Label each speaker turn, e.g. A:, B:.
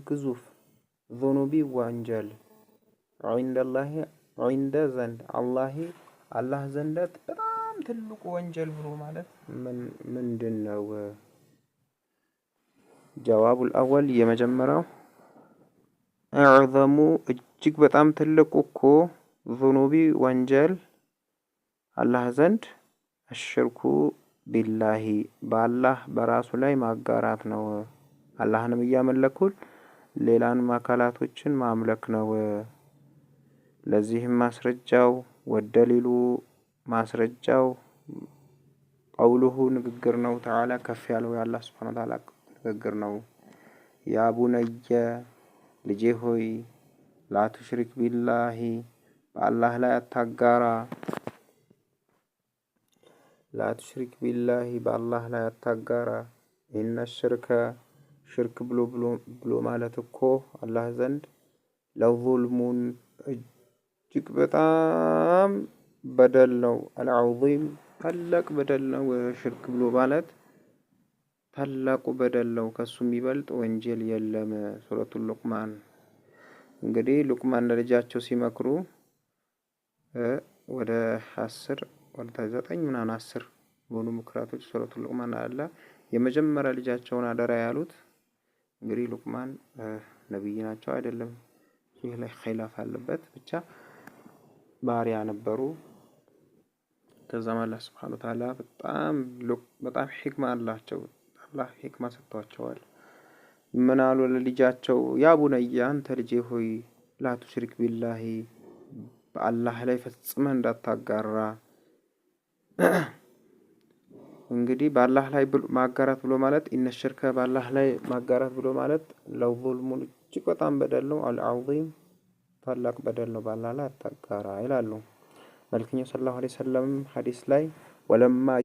A: ግዙፍ ዙኑቢ ወንጀል ዒንደላሂ ዒንደ ዘንድ አላህ ዘንድ በጣም ትልቁ ወንጀል ብሎ ማለት ምንድነው? ጀዋቡል አወል የመጀመሪያው አዕዘሙ እጅግ በጣም ትልቁ እኮ ዙኑቢ ወንጀል አላህ ዘንድ አሽርኩ ቢላሂ በአላህ በራሱ ላይ ማጋራት ነው። አላህንም እያመለኩ ሌላንም አካላቶችን ማምለክ ነው። ለዚህም ማስረጃው ወደሊሉ ማስረጃው ቀውሉሁ ንግግር ነው። ተዓላ ከፍ ያለው የአላህ ሱብሓነሁ ወተዓላ ንግግር ነው። ያ ቡነየ ልጄ ሆይ ላ ቱሽሪክ ቢላሂ በአላህ ላይ አታጋራ። ላ ቱሽሪክ ቢላሂ በአላህ ላይ አታጋራ። ኢነ ሽርክ ብሎ ማለት እኮ አላህ ዘንድ ለዙልሙን እጅግ በጣም በደል ነው። አልዐዚም ታላቅ በደል ነው። ሽርክ ብሎ ማለት ታላቁ በደል ነው። ከሱ የሚበልጥ ወንጀል የለም። ሱረቱል ሉቅማን እንግዲህ ሉቅማን ለልጃቸው ሲመክሩ ወደ 10 ወደ 9 ምናምን 10 በሆኑ ምክራቶች ሱረቱል ሉቅማን አለ። የመጀመሪያ ልጃቸውን አደራ ያሉት እንግዲህ ሉቅማን ነብይ ናቸው አይደለም፣ ይህ ላይ ኺላፍ አለበት። ብቻ ባሪያ ነበሩ። ከዛም አላህ ሱብሓነሁ ወተዓላ በጣም ሂክማ አላቸው። አላህ ሂክማ ሰጥቷቸዋል። ምን አሉ ለልጃቸው? ያ ቡነየ አንተ ልጄ ሆይ ላ ቱሽሪክ ቢላሂ በአላህ ላይ ፈጽመህ እንዳታጋራ። እንግዲህ በአላህ ላይ ማጋራት ብሎ ማለት ኢነ ሽርከ በአላህ ላይ ማጋራት ብሎ ማለት ለዙልሙን እጅግ በጣም በደል ነው። አልዐዚም ታላቅ በደል ነው። በአላህ ላይ አታጋራ ይላሉ መልእክተኛው ሰለላሁ ዐለይሂ ወሰለም ሐዲስ ላይ ወለማ